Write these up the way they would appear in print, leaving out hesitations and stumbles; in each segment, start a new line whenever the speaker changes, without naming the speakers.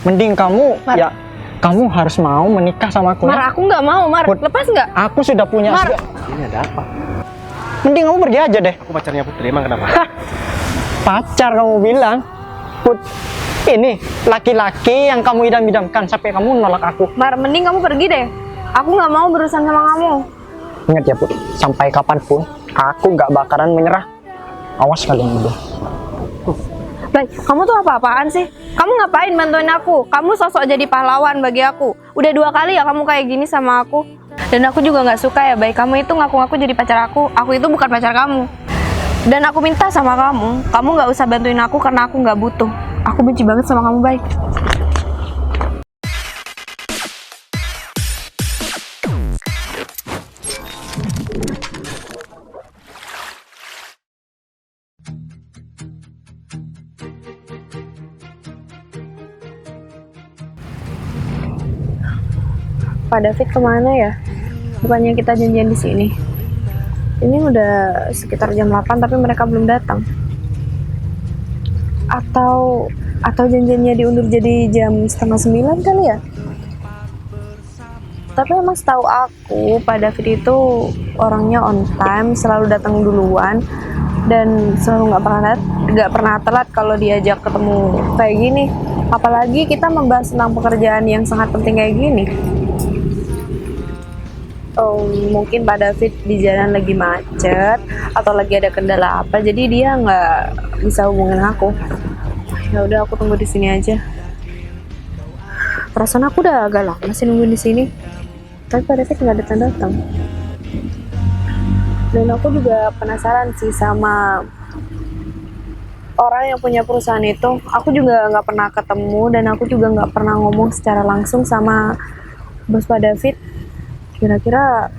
Mending kamu
Mar.
ya, kamu harus mau menikah sama aku.
Mar, aku nggak mau, Mar.
Put.
Lepas nggak?
Aku sudah punya.
Mar.
Ini ada apa?
Mending kamu pergi aja deh.
Aku pacarnya Putri, emang kenapa?
Hah, pacar kamu bilang. Put, ini laki-laki yang kamu idam-idamkan sampai kamu nolak aku.
Mar, mending kamu pergi deh. Aku nggak mau berurusan sama kamu.
Ingat ya Put, sampai kapanpun aku nggak bakaran menyerah. Awas kalian berdua.
Baik, kamu tuh apa-apaan sih? Kamu ngapain bantuin aku? Kamu sosok jadi pahlawan bagi aku. Udah 2 kali ya kamu kayak gini sama aku. Dan aku juga nggak suka ya, baik kamu itu ngaku-ngaku jadi pacar aku. Aku itu bukan pacar kamu. Dan aku minta sama kamu nggak usah bantuin aku karena aku nggak butuh. Aku benci banget sama kamu, baik. Pak David kemana ya? Bukannya kita janjian di sini. Ini udah sekitar jam 8 tapi mereka belum datang. Atau janjiannya diundur jadi jam 8:30 kali ya? Tapi emang setahu aku Pak David itu orangnya on time, selalu datang duluan dan selalu nggak pernah telat kalau diajak ketemu kayak gini. Apalagi kita membahas tentang pekerjaan yang sangat penting kayak gini. Oh, mungkin Pak David di jalan lagi macet atau lagi ada kendala apa, jadi dia nggak bisa hubungin aku. Ya udah, aku tunggu di sini aja. Perasaan aku udah agak lama sih nungguin di sini, tapi Pak David nggak datang-datang. Dan aku juga penasaran sih sama orang yang punya perusahaan itu. Aku juga nggak pernah ketemu dan aku juga nggak pernah ngomong secara langsung sama bos Pak David. Kira-kira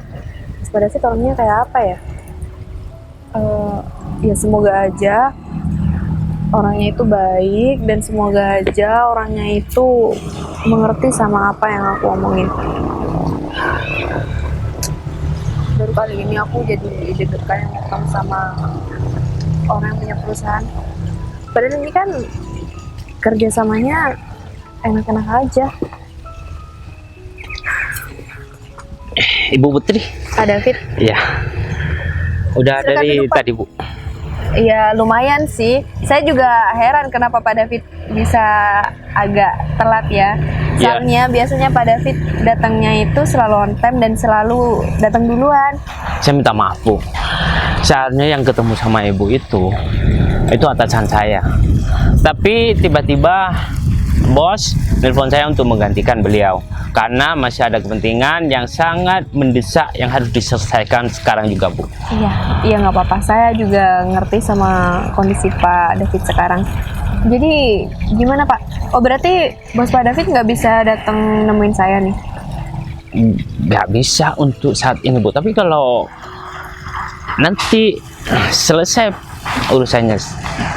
bos Pak David orangnya kayak apa ya? Ya semoga aja orangnya itu baik dan semoga aja orangnya itu mengerti sama apa yang aku omongin. Baru kali ini aku jadi deg-degan ngomong sama orang yang punya perusahaan. Padahal ini kan kerjasamanya enak-enak aja.
Ibu Putri?
Pak David?
Iya. Udah
Silakan
dari
duduk, Pak.
tadi, Bu.
Ya lumayan sih. Saya juga heran kenapa Pak David bisa agak telat ya.
Iya.
Soalnya biasanya Pak David datangnya itu selalu on time dan selalu datang duluan.
Saya minta maaf, Bu. Seharusnya yang ketemu sama Ibu itu atasan saya. Tapi tiba-tiba bos nelpon saya untuk menggantikan beliau karena masih ada kepentingan yang sangat mendesak yang harus diselesaikan sekarang juga, Bu.
Iya nggak apa-apa. Saya juga ngerti sama kondisi Pak David sekarang. Jadi gimana Pak? Oh berarti bos Pak David nggak bisa datang nemuin saya nih?
Nggak bisa untuk saat ini, Bu. Tapi kalau nanti selesai urusannya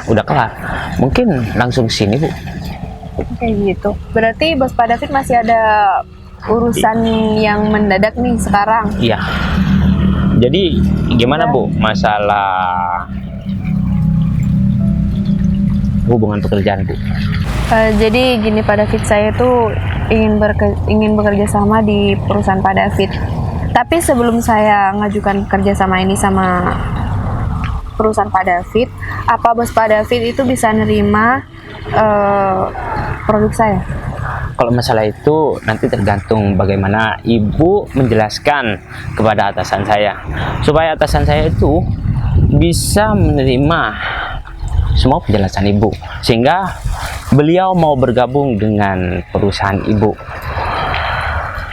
udah kelar, mungkin langsung sini, Bu.
Kayak gitu. Berarti bos Pak David masih ada urusan yang mendadak nih sekarang.
Iya. Jadi gimana, Bu, masalah hubungan pekerjaan, Bu?
Jadi gini Pak David, saya tuh ingin bekerja sama di perusahaan Pak David. Tapi sebelum saya ngajukan kerja sama ini sama perusahaan Pak David, apa bos Pak David itu bisa nerima produk saya?
Kalau masalah itu nanti tergantung bagaimana Ibu menjelaskan kepada atasan saya, supaya atasan saya itu bisa menerima semua penjelasan Ibu, sehingga beliau mau bergabung dengan perusahaan Ibu.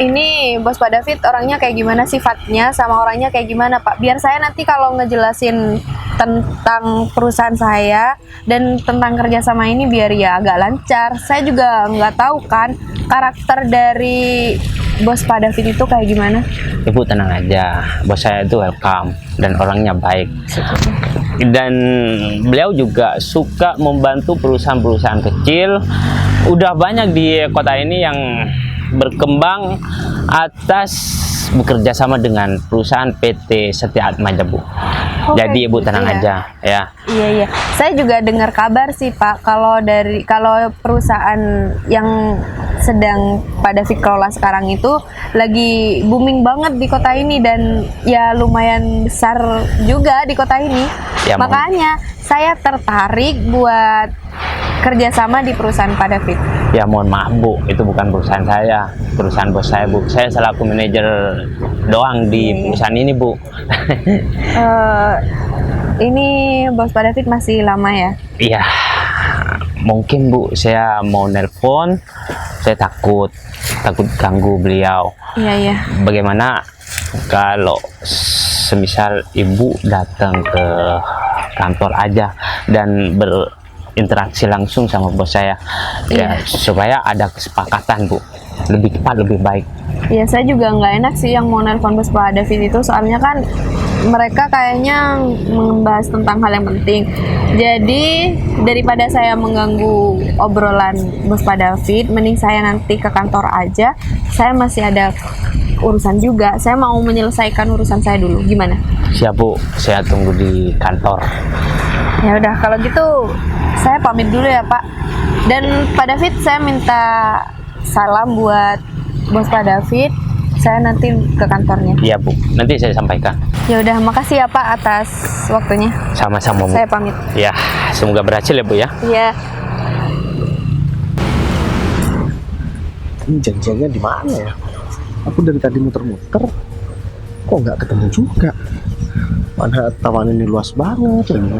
Ini bos Pak David orangnya kayak gimana, sifatnya sama orangnya kayak gimana Pak? Biar saya nanti kalau ngejelasin tentang perusahaan saya dan tentang kerjasama ini biar ya agak lancar. Saya juga nggak tahu kan karakter dari bos Pak David itu kayak gimana.
Ibu tenang aja, bos saya itu welcome dan orangnya baik. Dan beliau juga suka membantu perusahaan-perusahaan kecil. Udah banyak di kota ini yang berkembang atas bekerja sama dengan perusahaan PT Setia Atmaja, Bu.
Oh,
Jadi
kayak
Ibu
gitu
tenang
ya?
aja ya.
Iya. Saya juga dengar kabar sih Pak, kalau perusahaan yang sedang pada David kelola sekarang itu lagi booming banget di kota ini dan ya lumayan besar juga di kota ini.
Ya,
Makanya saya tertarik buat kerjasama di perusahaan Pak David.
Ya mohon maaf Bu, itu bukan perusahaan saya, perusahaan bos saya Bu. Saya selaku manajer doang di perusahaan ini Bu.
Ini bos Pak David masih lama ya?
Iya, mungkin Bu, saya mau nelpon, saya takut ganggu beliau.
Iya.
Bagaimana kalau semisal Ibu datang ke kantor aja dan berinteraksi langsung sama bos saya, ya supaya ada kesepakatan Bu, lebih cepat lebih baik.
Ya saya juga nggak enak sih yang mau nelpon bos Pak David itu, soalnya kan mereka kayaknya membahas tentang hal yang penting. Jadi daripada saya mengganggu obrolan bos Pak David, mending saya nanti ke kantor aja. Saya masih ada urusan juga. Saya mau menyelesaikan urusan saya dulu. Gimana?
Siap Bu, saya tunggu di kantor.
Ya udah kalau gitu saya pamit dulu ya Pak. Dan Pak David saya minta salam buat bos Pak David. Saya nanti ke kantornya.
Iya Bu, nanti saya sampaikan.
Ya udah, makasih ya Pak atas waktunya.
Sama-sama Bu.
Saya pamit.
Ya, semoga berhasil ya Bu ya.
Iya.
Ini janjiannya di mana ya? Aku dari tadi muter-muter, kok nggak ketemu juga. Mana taman ini luas banget ini.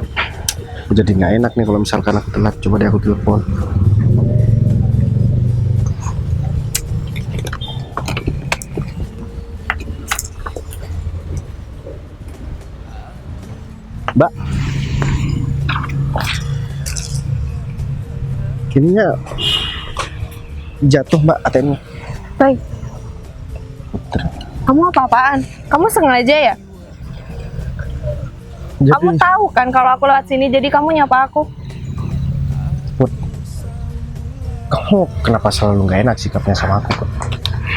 Aku jadi nggak enak nih kalau misalkan aku telat. Coba deh aku telepon. Mbak, ininya jatuh Mbak ATM-nya.
Baik. Kamu apa-apaan? Kamu sengaja ya?
Jadi,
Kamu tahu kan kalau aku lewat sini, jadi kamu nyapa aku.
Put, kamu kenapa selalu nggak enak sikapnya sama aku, Put?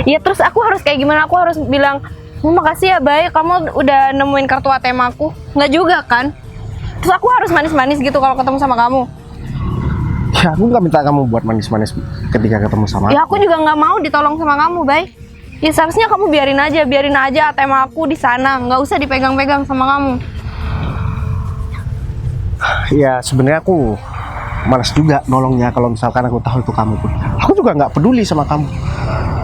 Ya terus aku harus kayak gimana? Aku harus bilang, makasih ya baik, kamu udah nemuin kartu ATM aku. Nggak juga kan? Terus aku harus manis-manis gitu kalau ketemu sama kamu.
Ya, aku nggak minta kamu buat manis-manis ketika ketemu sama
Ya
aku.
aku juga nggak mau ditolong sama kamu, baik. Ya seharusnya kamu biarin aja ATM aku di sana, nggak usah dipegang-pegang sama kamu.
Ya, sebenarnya aku malas juga nolongnya kalau misalkan aku tahu itu kamu, Put. Aku juga nggak peduli sama kamu.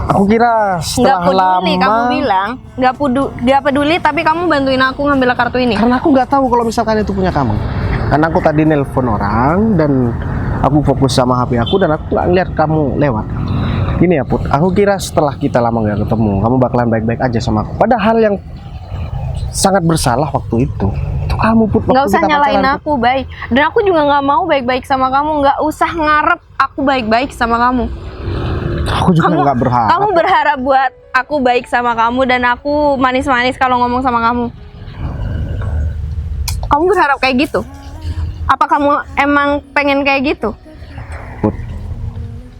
Aku kira
Nggak
setelah
peduli,
lama,
kamu bilang nggak peduli, tapi kamu bantuin aku ngambil kartu ini.
karena aku nggak tahu kalau misalkan itu punya kamu. Karena aku tadi nelpon orang dan aku fokus sama HP aku dan aku nggak lihat kamu lewat. Gini ya Put, aku kira setelah kita lama nggak ketemu, kamu bakalan baik-baik aja sama aku. Padahal yang sangat bersalah waktu itu kamu Put.
Nggak
waktu
usah
kita
nyalain
pacaran, Put.
aku, baik. Dan aku juga nggak mau baik-baik sama kamu. Nggak usah ngarep aku baik-baik sama kamu.
Aku juga nggak berharap.
Kamu berharap buat aku baik sama kamu dan aku manis-manis kalau ngomong sama kamu. Kamu berharap kayak gitu? Apa kamu emang pengen kayak gitu?
Put,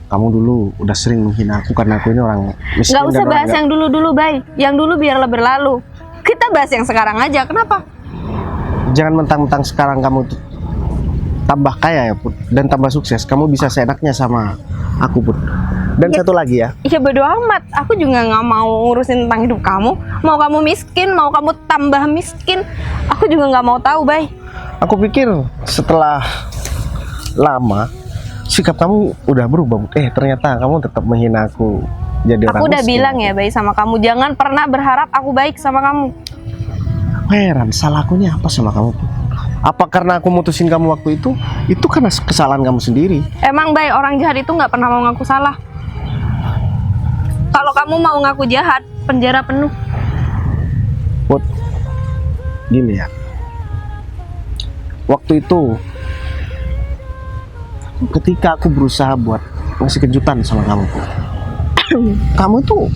kamu dulu udah sering menghina aku karena aku ini orang miskin.
Nggak usah
dan orang
bahas yang dulu-dulu, baik. Yang dulu biarlah berlalu. Kita bahas yang sekarang aja. Kenapa?
Jangan mentang-mentang sekarang kamu tuh tambah kaya ya Put, dan tambah sukses, kamu bisa seenaknya sama aku Put. Dan
Ya.
satu lagi ya,
Ya bodo amat, aku juga nggak mau ngurusin tentang hidup kamu. Mau kamu miskin, mau kamu tambah miskin, aku juga nggak mau tahu, Bay.
aku pikir setelah lama sikap kamu udah berubah Put. Ternyata kamu tetap menghina aku jadi orang
Aku udah
miskin.
bilang ya, Bay, sama kamu, jangan pernah berharap aku baik sama kamu.
Heran, salah akunya apa sama kamu Put? Apa karena aku mutusin kamu waktu itu? Itu karena kesalahan kamu sendiri.
Emang, Bay, orang jahat itu nggak pernah mau ngaku salah. Kalau kamu mau ngaku jahat, penjara penuh.
Put, gini ya, waktu itu ketika aku berusaha buat ngasih kejutan sama kamu Put, kamu tuh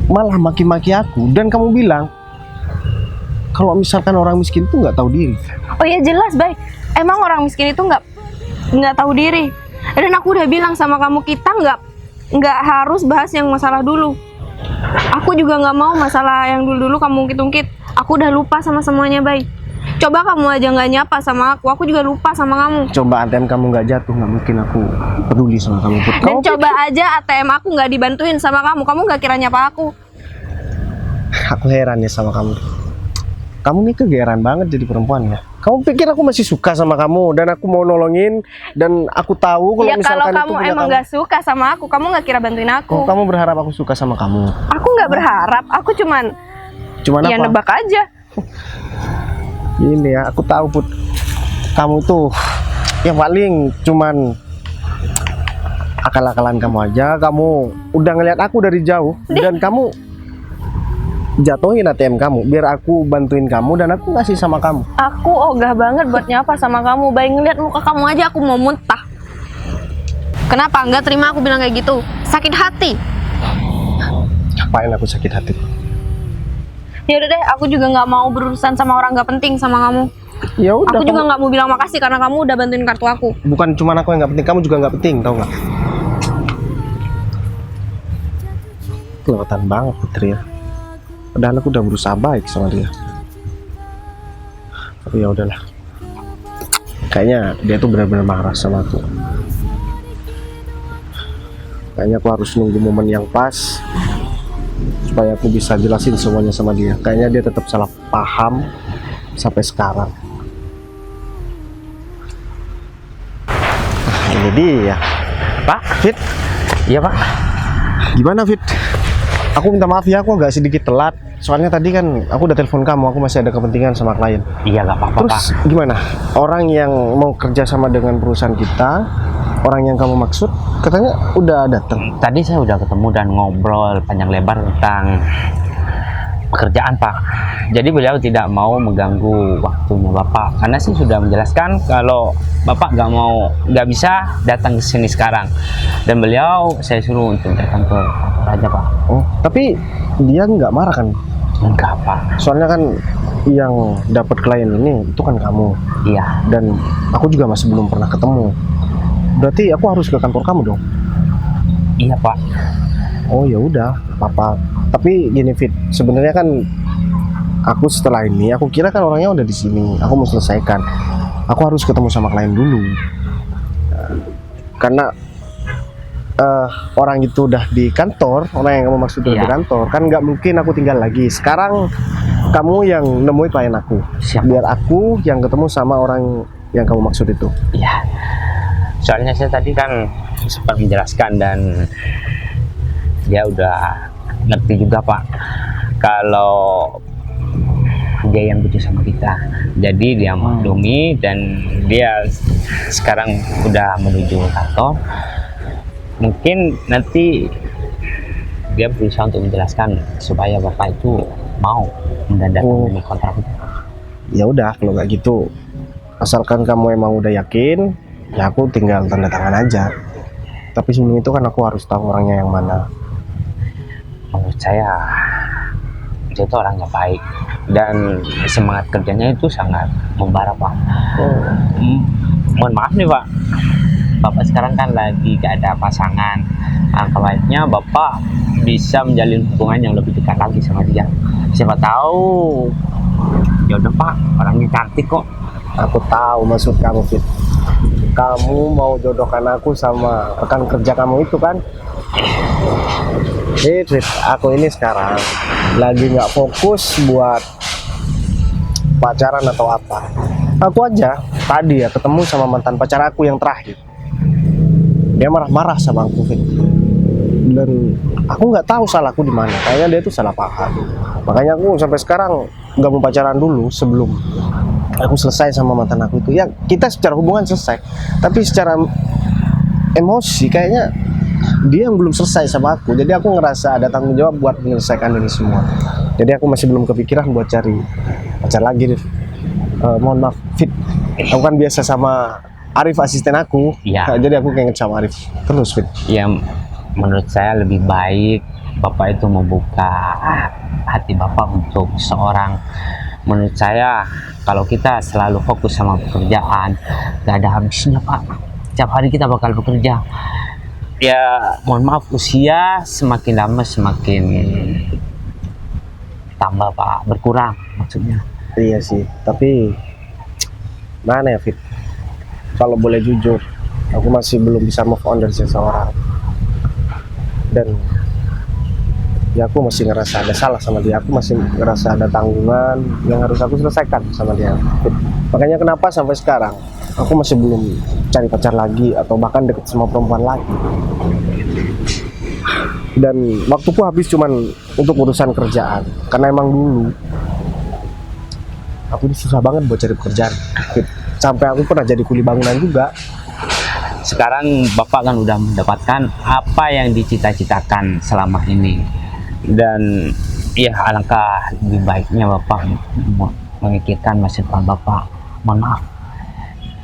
malah maki-maki aku dan kamu bilang kalau misalkan orang miskin tuh nggak tahu diri.
Oh ya jelas, Bay. Emang orang miskin itu nggak tahu diri. Dan aku udah bilang sama kamu, kita nggak harus bahas yang masalah dulu. Aku juga nggak mau masalah yang dulu-dulu kamu ungkit-ungkit. Aku udah lupa sama semuanya, Bay. Coba kamu aja nggak nyapa sama aku juga lupa sama kamu.
Coba ATM kamu nggak jatuh, nggak mungkin aku peduli sama kamu, Put.
Dan coba aja ATM aku nggak dibantuin sama kamu nggak kira nyapa aku.
Aku heran ya sama kamu. Kamu nih kegeeran banget jadi perempuan ya. Kamu pikir aku masih suka sama kamu dan aku mau nolongin, dan aku tahu kalau
Ya kalau
misalkan itu
kamu
punya
emang nggak suka sama aku, kamu nggak kira bantuin aku.
Oh, kamu berharap aku suka sama kamu.
Aku nggak berharap, aku cuman ya
apa?
nebak aja.
Ini ya, aku tahu, Put. Kamu tuh yang paling cuman akal-akalan kamu aja. Kamu udah ngeliat aku dari jauh dan kamu jatuhin ATM kamu biar aku bantuin kamu dan aku ngasih sama kamu.
Aku ogah banget buat nyapa sama kamu. Bayi ngeliat muka kamu aja aku mau muntah. Kenapa nggak terima aku bilang kayak gitu? Sakit hati.
Ngapain aku sakit hati?
Ya udah deh, aku juga nggak mau berurusan sama orang nggak penting sama kamu.
Ya udah.
Aku juga nggak mau bilang makasih karena kamu udah bantuin kartu aku.
Bukan cuma aku yang nggak penting, kamu juga nggak penting, tau nggak? Kelewatan banget Putri ya. Padahal aku udah berusaha baik sama dia. Tapi ya udahlah. Kayaknya dia tuh benar-benar marah sama aku. Kayaknya aku harus nunggu momen yang pas supaya aku bisa jelasin semuanya sama dia. Kayaknya dia tetap salah paham sampai sekarang. Ini dia.
Pak?
Fit?
Iya, Pak.
Gimana, Fit? Aku minta maaf ya, aku agak sedikit telat. Soalnya tadi kan aku udah telepon kamu, aku masih ada kepentingan sama klien.
Iya, nggak apa-apa, Pak.
Terus gimana? Orang yang mau kerja sama dengan perusahaan kita, orang yang kamu maksud, katanya udah datang.
Tadi saya udah ketemu dan ngobrol panjang lebar tentang pekerjaan, Pak. Jadi beliau tidak mau mengganggu waktunya Bapak, karena sih sudah menjelaskan kalau Bapak nggak bisa datang ke sini sekarang, dan beliau saya suruh untuk datang ke kantor aja, Pak.
Oh, tapi dia nggak marah kan?
Enggak, Pak.
Soalnya kan yang dapat klien ini itu kan kamu,
Iya.
dan aku juga masih belum pernah ketemu. Berarti aku harus ke kantor kamu dong?
Iya, Pak.
Oh ya udah, apa. Tapi gini, Fit, sebenarnya kan aku setelah ini, aku kira kan orangnya udah di sini, aku mau selesaikan. Aku harus ketemu sama klien dulu, karena orang itu udah di kantor, orang yang kamu maksud udah
Iya.
di kantor, kan nggak mungkin aku tinggal lagi. Sekarang kamu yang nemuin klien aku,
Siap.
biar aku yang ketemu sama orang yang kamu maksud itu.
Iya. Soalnya saya tadi kan sempat menjelaskan dan dia udah ngerti juga, Pak, kalau dia yang butuh sama kita. Jadi dia maklumi dan dia sekarang udah menuju kantor. Mungkin nanti dia berusaha untuk menjelaskan supaya Bapak itu mau menandatangani kontrak itu.
Ya udah, kalau nggak gitu, asalkan kamu emang udah yakin, ya aku tinggal tanda tangan aja. Tapi sebelum itu kan aku harus tahu orangnya yang mana.
Menurut saya dia itu orangnya baik dan semangat kerjanya itu sangat membara, Pak. Mohon maaf nih, Pak, Bapak sekarang kan lagi gak ada pasangan. Angka baiknya Bapak bisa menjalin hubungan yang lebih dekat lagi sama dia. Siapa tahu ya udah, Pak, orangnya cantik kok.
Aku tahu maksud kamu, Fit. Kamu mau jodohkan aku sama rekan kerja kamu itu kan? Fit, aku ini sekarang lagi nggak fokus buat pacaran atau apa. Aku aja tadi ya ketemu sama mantan pacar aku yang terakhir. Dia marah-marah sama aku, Fit. Dan aku nggak tahu salahku di mana. Kayaknya dia itu salah paham. Makanya aku sampai sekarang nggak mau pacaran dulu sebelum aku selesai sama mantan aku itu. Ya kita secara hubungan selesai, tapi secara emosi kayaknya dia yang belum selesai sama aku. Jadi aku ngerasa ada tanggung jawab buat menyelesaikan ini semua. Jadi aku masih belum kepikiran buat cari pacar lagi, Rif. Mohon maaf, Fit. Aku kan biasa sama Arif, asisten aku.
Iya.
Jadi aku keinget sama Arif terus, Fit.
Ya, menurut saya lebih baik Bapak itu membuka hati Bapak untuk seorang. Menurut saya kalau kita selalu fokus sama pekerjaan, gak ada habisnya, Pak. Setiap hari kita bakal bekerja. Ya mohon maaf, usia semakin lama semakin bertambah Pak, berkurang maksudnya.
Iya sih, tapi mana ya Fit? Kalau boleh jujur, aku masih belum bisa move on dari seseorang. Dan ya aku masih ngerasa ada salah sama dia, aku masih ngerasa ada tanggungan yang harus aku selesaikan sama dia. Fit. Makanya kenapa sampai sekarang aku masih belum cari pacar lagi atau bahkan deket sama perempuan lagi. Dan waktuku habis cuman untuk urusan kerjaan, karena emang dulu aku ini susah banget buat cari pekerjaan. Sampai aku pernah jadi kuli bangunan juga.
Sekarang Bapak kan udah mendapatkan apa yang dicita-citakan selama ini, dan ya alangkah lebih baiknya Bapak memikirkan masa depan Bapak. Mohon maaf,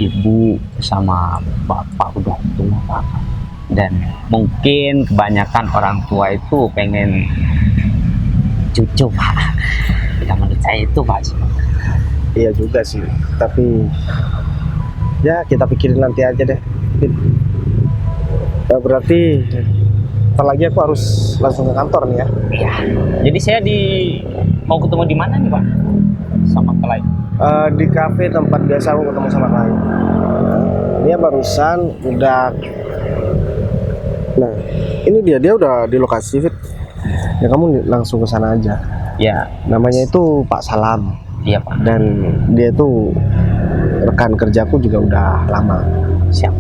Ibu sama Bapak udah tua Pak, dan mungkin kebanyakan orang tua itu pengen cucu Pak. Ya menurut saya itu Pak.
Iya juga sih, tapi ya kita pikirin nanti aja deh. Ya, berarti ntar lagi aku harus langsung ke kantor nih ya.
Iya. Jadi saya mau ketemu di mana nih Pak? Sama klien.
Di kafe tempat biasa aku ketemu sama klien. Dia barusan udah. Nah, ini dia udah di lokasi Fit. Ya kamu langsung ke sana aja.
Ya,
Namanya itu Pak Salam.
iya Pak.
Dan dia tuh rekan kerjaku juga udah lama.
Siap.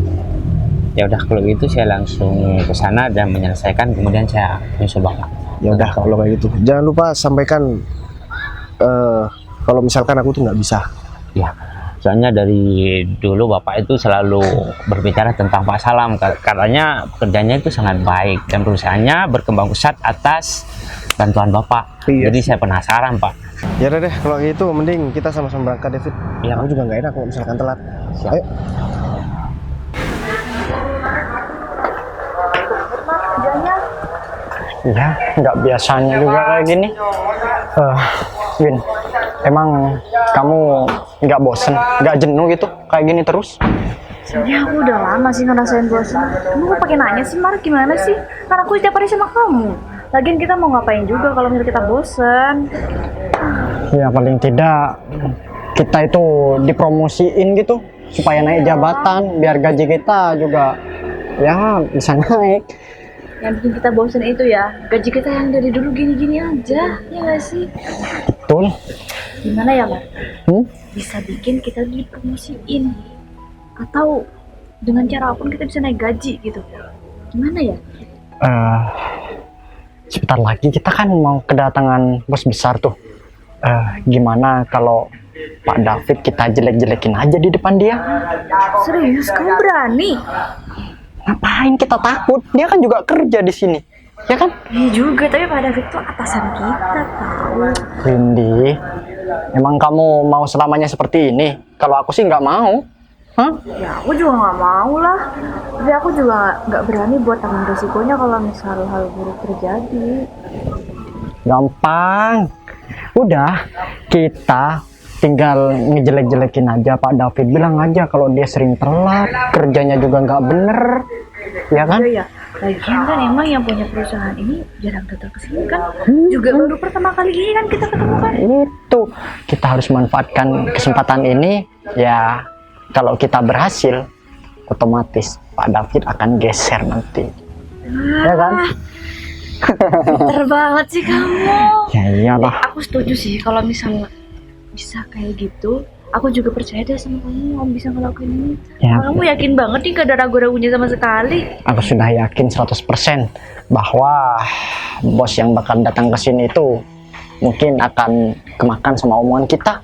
Ya udah kalau gitu saya langsung ke sana dan menyelesaikan, kemudian saya nyusul Bapak.
Ya udah kalau kayak gitu. Jangan lupa sampaikan kalau misalkan aku tuh nggak bisa.
Ya, soalnya dari dulu Bapak itu selalu berbicara tentang Pak Salam, katanya kerjanya itu sangat baik dan perusahaannya berkembang pesat atas bantuan Bapak.
Iya.
Jadi saya penasaran Pak.
Ya udah deh kalau gitu mending kita sama-sama berangkat David.
Iya,
Aku juga nggak enak kalau misalkan telat.
Siap.
Ayo.
Ya, nggak biasanya juga kayak gini. Win, emang kamu nggak bosen, nggak jenuh gitu kayak gini terus?
Sebenarnya aku udah lama sih ngerasain bosan. Kamu kok pakai nanya sih, Mar? Gimana sih? Kan aku setiap hari sama kamu. Lagian kita mau ngapain juga kalau misalnya kita bosan?
Ya paling tidak kita itu dipromosiin gitu supaya naik jabatan, biar gaji kita juga ya bisa naik.
Yang bikin kita bosan itu ya, gaji kita yang dari dulu gini-gini aja, ya nggak sih?
Betul.
Gimana ya, Mar?
Hmm?
Bisa bikin kita dipromosiin. Atau dengan cara apapun kita bisa naik gaji gitu. Gimana ya?
Sebentar lagi kita kan mau kedatangan bos besar tuh. Gimana kalau Pak David kita jelek-jelekin aja di depan dia?
Serius, kamu berani?
Ngapain kita takut? Dia kan juga kerja di sini, ya kan?
Iya juga, tapi Pak David tuh atasan kita tahu.
Windy, emang kamu mau selamanya seperti ini? Kalau aku sih nggak mau. Hah?
Ya aku juga nggak mau lah. Tapi aku juga nggak berani buat tanggung resikonya kalau misal hal buruk terjadi.
Gampang. Udah, kita tinggal ngejelek-jelekin aja Pak David. Bilang aja kalau dia sering telat, kerjanya juga nggak bener, ya kan?
Iya ya. Lagian kan emang yang punya perusahaan ini jarang datang ke sini kan. Juga baru pertama kali ini kan kita ketemu kan.
Itu kita harus manfaatkan kesempatan ini. Ya, kalau kita berhasil, otomatis Pak David akan geser nanti, ya kan?
Pinter banget sih kamu.
Ya iyalah.
Aku setuju sih kalau misalnya bisa kayak gitu. Aku juga percaya deh sama kamu bisa ngelakuin ini.
Ya.
Kamu yakin banget nih gak ada ragu-ragunya sama sekali.
Aku sudah yakin 100% bahwa bos yang bakal datang ke sini itu mungkin akan kemakan sama omongan kita,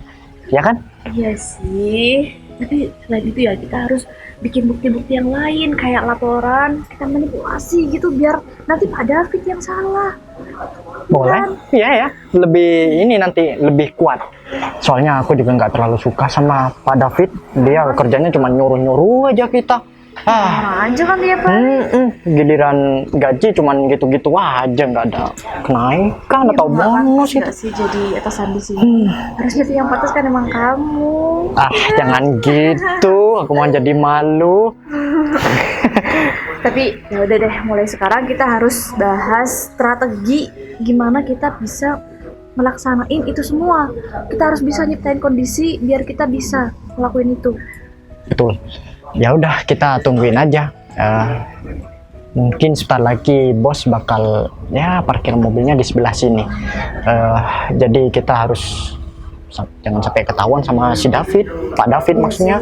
ya kan?
Iya sih. Tapi selain itu ya kita harus bikin bukti-bukti yang lain kayak laporan, kita manipulasi gitu biar nanti Pak David yang salah.
Boleh? Iya ya. Lebih ini nanti lebih kuat. Soalnya aku juga nggak terlalu suka sama Pak David. Dia kerjanya cuma nyuruh-nyuruh aja kita.
Sama aja kan dia Pak.
Giliran gaji cuman gitu-gitu aja, nggak ada kenaikan atau bonus gitu.
Nggak sih jadi atasan di sini. Harusnya sih yang pantas kan emang kamu.
Jangan gitu. Aku mau jadi malu.
Tapi ya udah deh, mulai sekarang kita harus bahas strategi gimana kita bisa melaksanain itu semua. Kita harus bisa nyiptain kondisi biar kita bisa ngelakuin itu.
Betul. Ya udah, kita tungguin aja. Mungkin sebentar lagi bos bakal ya parkir mobilnya di sebelah sini. Jadi kita harus jangan sampai ketahuan sama si David, Pak David maksudnya.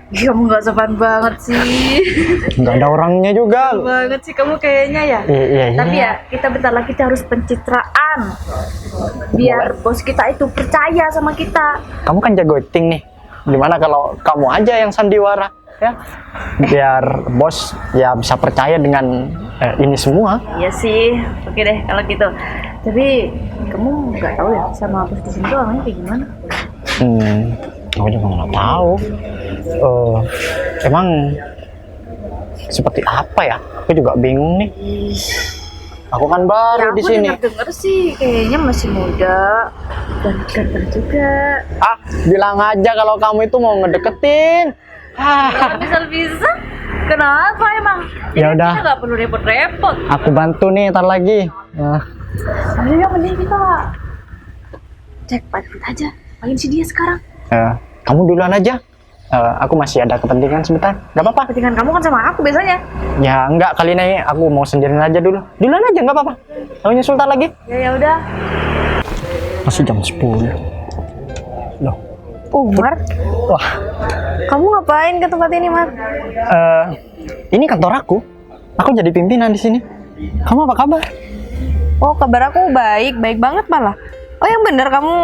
Kamu nggak sopan banget sih.
Nggak ada orangnya juga.
Banget sih kamu kayaknya ya.
Iya.
Tapi ya kita bentar lagi kita harus pencitraan biar bos kita itu percaya sama kita.
Kamu kan jago acting nih. Gimana kalau kamu aja yang sandiwara ya? Biar bos ya bisa percaya dengan ini semua.
Iya sih. Oke deh kalau gitu. Tapi kamu nggak tahu ya sama bos di sini tuh orangnya kayak gimana?
Aku juga nggak tahu. Emang seperti apa ya? Aku juga bingung nih. Aku kan baru di sini.
Aku denger sih kayaknya masih muda dan ganteng juga.
Bilang aja kalau kamu itu mau ngedeketin.
Bisa. Kenapa emang?
Ya udah.
Kita nggak perlu repot-repot.
Aku bantu nih, ntar lagi.
Ayo mending kita cek Pak David aja. Panggil si dia sekarang.
Kamu duluan aja. Aku masih ada kepentingan sebentar. Gak apa-apa.
Kepentingan kamu kan sama aku biasanya.
Ya enggak, kali ini aku mau sendirian aja dulu. Duluan aja, nggak apa-apa. Kamu nyusul ntar lagi.
Ya udah.
Masih jam 10. Loh.
Umar,
Wah,
kamu ngapain ke tempat ini, Mar?
ini kantor aku. Aku jadi pimpinan di sini. Kamu apa kabar?
Oh, kabar aku baik, baik banget malah. Oh, yang bener kamu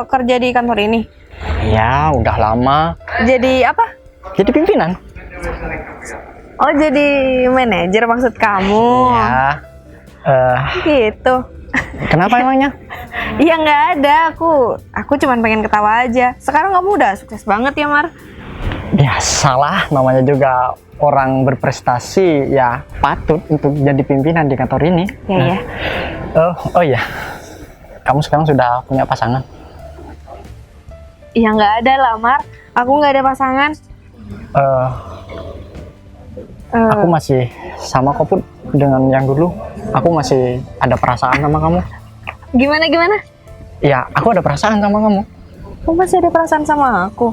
kerja di kantor ini?
Ya, udah lama.
Jadi apa?
Jadi pimpinan.
Oh, jadi manajer maksud kamu?
Ya.
Gitu.
Kenapa emangnya?
Iya nggak ada, aku cuman pengen ketawa aja. Sekarang kamu udah sukses banget ya, Mar.
Biasalah, namanya juga orang berprestasi, ya patut untuk jadi pimpinan di kantor ini.
Iya.
Oh iya, kamu sekarang sudah punya pasangan?
Iya nggak ada lah, Mar. Aku nggak ada pasangan.
Aku masih sama kok Put, dengan yang dulu. Aku masih ada perasaan sama kamu.
Gimana?
Ya, aku ada perasaan sama kamu.
Kamu masih ada perasaan sama aku?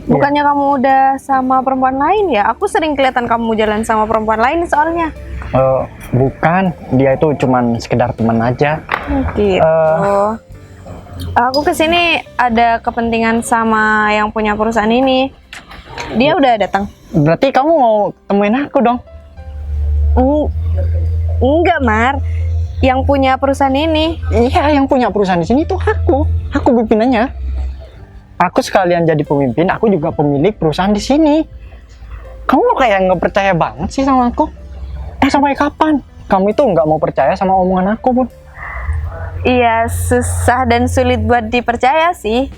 Bukannya kamu udah sama perempuan lain ya? Aku sering kelihatan kamu jalan sama perempuan lain soalnya.
Bukan, dia itu cuman sekedar teman aja.
Gitu. Aku kesini ada kepentingan sama yang punya perusahaan ini. Dia udah datang.
Berarti kamu mau temuin aku dong?
Enggak, Mar. Yang punya perusahaan ini.
Iya, yang punya perusahaan di sini itu aku. Aku pimpinannya. Aku sekalian jadi pemimpin, aku juga pemilik perusahaan di sini. Kamu kayak nggak percaya banget sih sama aku. Sampai kapan? Kamu itu nggak mau percaya sama omongan aku, Pun?
Iya, susah dan sulit buat dipercaya sih.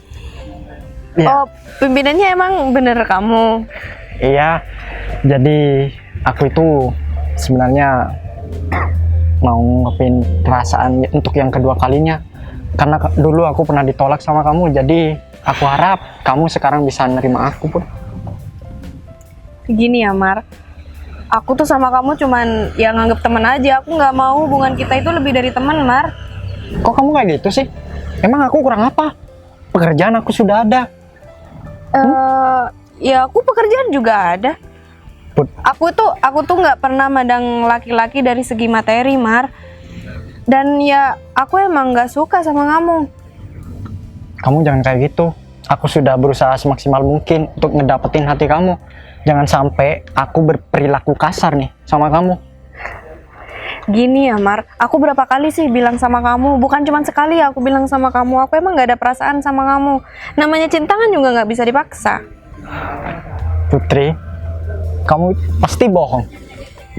Ya.
Oh, pimpinannya emang bener kamu?
Iya, jadi aku itu sebenarnya mau ngepin perasaan untuk yang kedua kalinya. Karena dulu aku pernah ditolak sama kamu, jadi aku harap kamu sekarang bisa nerima aku, Pun.
Gini ya, Mar. Aku tuh sama kamu cuman ya nganggep teman aja. Aku nggak mau hubungan kita itu lebih dari teman, Mar.
Kok kamu kayak gitu sih? Emang aku kurang apa? Pekerjaan aku sudah ada.
Ya aku pekerjaan juga ada.
Put.
Aku tuh nggak pernah mandang laki-laki dari segi materi, Mar. Dan ya aku emang nggak suka sama kamu.
Kamu jangan kayak gitu. Aku sudah berusaha semaksimal mungkin untuk ngedapetin hati kamu. Jangan sampai aku berperilaku kasar nih sama kamu.
Gini ya, Mar. Aku berapa kali sih bilang sama kamu? Bukan cuma sekali aku bilang sama kamu. Aku emang nggak ada perasaan sama kamu. Namanya cinta kan juga nggak bisa dipaksa.
Putri, kamu pasti bohong.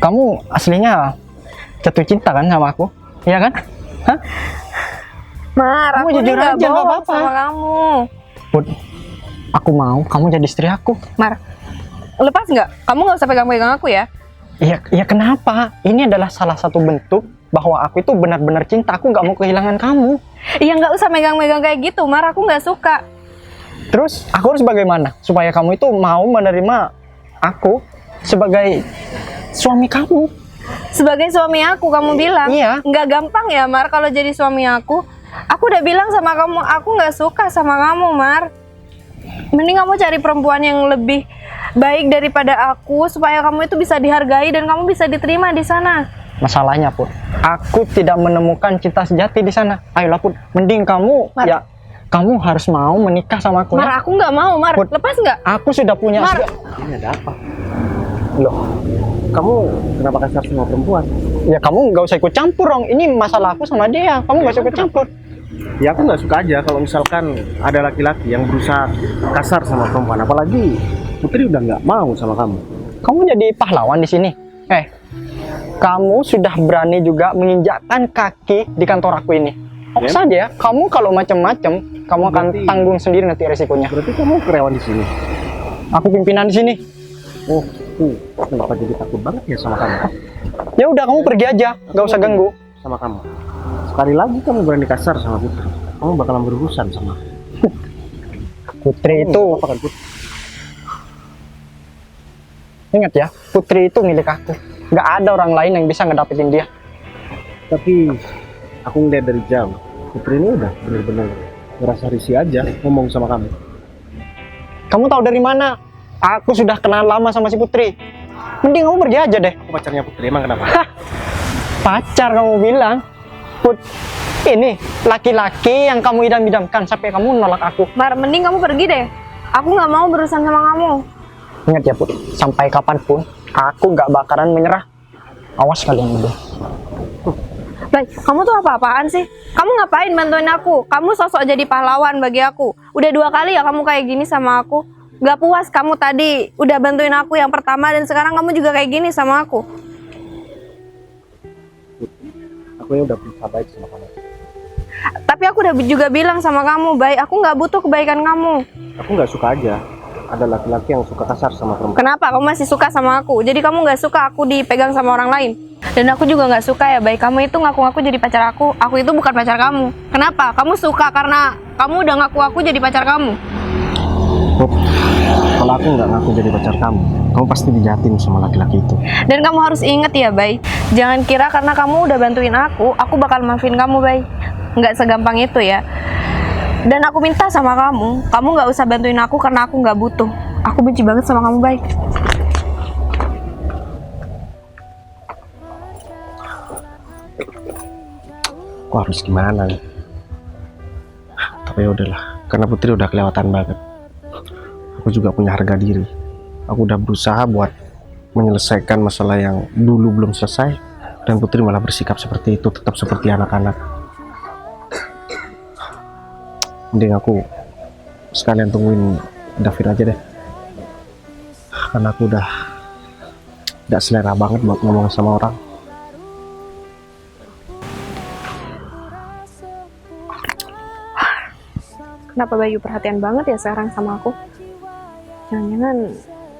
Kamu aslinya jatuh cinta kan sama aku? Iya kan? Hah?
Mar,
Kamu
aku
jujur
nggak
aja, nggak
bohong
apa-apa.
sama kamu.
Put, aku mau kamu jadi istri aku.
Mar, lepas nggak? Kamu nggak usah pegang-pegang aku ya.
Iya kenapa? Ini adalah salah satu bentuk bahwa aku itu benar-benar cinta. Aku nggak mau kehilangan kamu.
Iya nggak usah megang-megang kayak gitu, Mar. Aku nggak suka.
Terus aku harus bagaimana supaya kamu itu mau menerima aku sebagai suami kamu?
Sebagai suami aku, kamu bilang.
Iya.
Nggak gampang ya, Mar, kalau jadi suami aku. Aku udah bilang sama kamu, aku nggak suka sama kamu, Mar. Mending kamu cari perempuan yang lebih baik daripada aku, supaya kamu itu bisa dihargai dan kamu bisa diterima di sana.
Masalahnya Put, aku tidak menemukan cinta sejati di sana. Ayolah Put, mending kamu
Mar.
ya kamu harus mau menikah sama aku
Mar,
ya.
aku nggak mau, Mar.
Put.
Lepas nggak?
Aku sudah punya
Mar.
Ini ada apa?
Loh,
Kamu kenapa kasar sama perempuan?
ya kamu nggak usah ikut campur dong. Ini masalah aku sama dia. Kamu nggak usah ikut campur.
Ya aku nggak suka aja kalau misalkan ada laki-laki yang berusaha kasar sama perempuan. Apalagi Putri udah nggak mau sama kamu.
Kamu jadi pahlawan di sini. Kamu sudah berani juga menginjakkan kaki di kantor aku ini. Fokus
Ya.
saja ya. Kamu kalau macam-macam, kamu akan
Berarti-
tanggung sendiri nanti resikonya.
Berarti kamu karyawan di sini.
Aku pimpinan di sini.
Oh, kenapa jadi takut banget ya sama kamu?
Ya udah, kamu pergi aja, nggak usah ganggu.
Sama kamu. Sekali lagi kamu berani kasar sama Putri, kamu bakalan berurusan sama aku.
Putri itu,
Apa kan Putri?
ingat ya, Putri itu milik aku. Nggak ada orang lain yang bisa ngedapetin dia.
Tapi aku ngeliat dari jauh, Putri ini udah bener-bener ngerasa risih aja ngomong sama kamu.
Kamu tahu dari mana? Aku sudah kenal lama sama si Putri. Mending kamu pergi aja deh.
Aku pacarnya Putri, emang kenapa?
Pacar kamu bilang. Put, ini laki-laki yang kamu idam-idamkan sampai kamu nolak aku.
Mar, mending kamu pergi deh. Aku nggak mau berurusan sama kamu.
Ingat ya Put, sampai kapanpun aku nggak bakaran menyerah. Awas kalian berdua.
Baik, kamu tuh apa-apaan sih? Kamu ngapain bantuin aku? Kamu sosok jadi pahlawan bagi aku. Udah 2 kali ya kamu kayak gini sama aku. Gak puas kamu tadi udah bantuin aku yang pertama dan sekarang kamu juga kayak gini sama aku.
Aku ini udah berusaha baik sama kamu.
Tapi aku udah juga bilang sama kamu, baik, aku nggak butuh kebaikan kamu.
Aku nggak suka aja ada laki-laki yang suka kasar sama perempuan.
Kenapa kamu masih suka sama aku? Jadi kamu nggak suka aku dipegang sama orang lain? Dan aku juga nggak suka ya, baik, kamu itu ngaku-ngaku jadi pacar aku. Aku itu bukan pacar kamu. Kenapa? Kamu suka karena kamu udah ngaku-ngaku jadi pacar kamu.
Put, kalau aku nggak ngaku jadi pacar kamu pasti dijahatin sama laki-laki itu.
Dan kamu harus inget ya, Bay. Jangan kira karena kamu udah bantuin aku bakal maafin kamu, Bay. Nggak segampang itu ya. Dan aku minta sama kamu nggak usah bantuin aku karena aku nggak butuh. Aku benci banget sama kamu, Bay.
Aku harus gimana nih? Tapi ya udahlah, karena Putri udah kelewatan banget. Aku juga punya harga diri. Aku udah berusaha buat menyelesaikan masalah yang dulu belum selesai, dan Putri malah bersikap seperti itu, tetap seperti anak-anak. Mending aku sekalian tungguin David aja deh, karena aku udah gak selera banget buat ngomong sama orang.
Kenapa Bayu perhatian banget ya sekarang sama aku? Jangan-jangan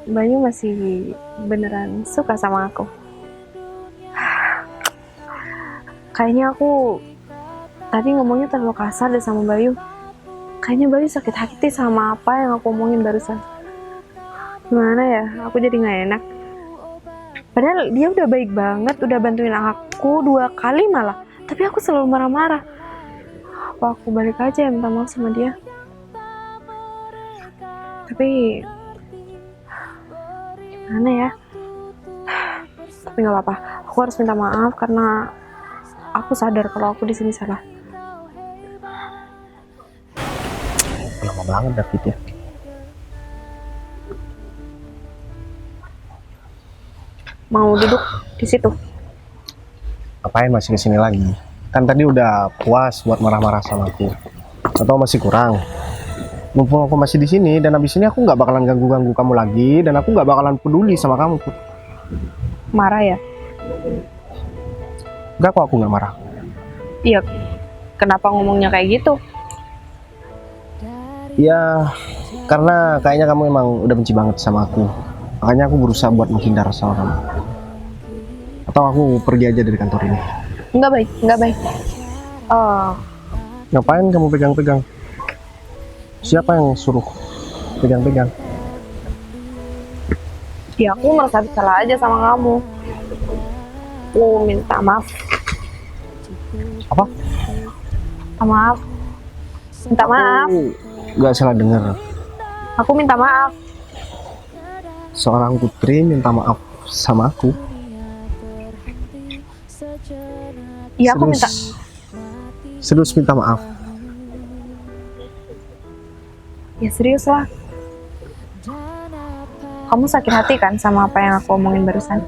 Bayu masih beneran suka sama aku. Kayaknya aku tadi ngomongnya terlalu kasar deh sama Bayu. Kayaknya Bayu sakit hati sama apa yang aku omongin barusan. Gimana ya? Aku jadi nggak enak. Padahal dia udah baik banget, udah bantuin aku 2 kali malah. Tapi aku selalu marah-marah. Apa aku balik aja ya minta maaf sama dia? Tapi gimana ya? Tapi nggak apa-apa. Aku harus minta maaf karena aku sadar kalau aku di sini salah.
Lama banget David ya.
Mau duduk di situ?
Ngapain masih kesini lagi? Kan tadi udah puas buat marah-marah sama aku. Atau masih kurang? Mumpung aku masih di sini dan habis ini aku nggak bakalan ganggu-ganggu kamu lagi dan aku nggak bakalan peduli sama kamu. Put.
Marah ya?
Enggak kok, aku nggak marah.
Iya. Kenapa ngomongnya kayak gitu?
Ya karena kayaknya kamu emang udah benci banget sama aku. Makanya aku berusaha buat menghindar sama kamu. Atau aku pergi aja dari kantor ini.
Nggak baik, nggak baik. Oh,
Ngapain kamu pegang-pegang? Siapa yang suruh pegang-pegang?
ya aku merasa bersalah aja sama kamu. Aku minta maaf.
Apa?
Maaf. Minta maaf.
Gak salah dengar.
Aku minta maaf.
Seorang putri minta maaf sama aku.
Iya, aku minta.
Serius minta maaf.
Ya serius lah. Kamu sakit hati kan sama apa yang aku omongin barusan?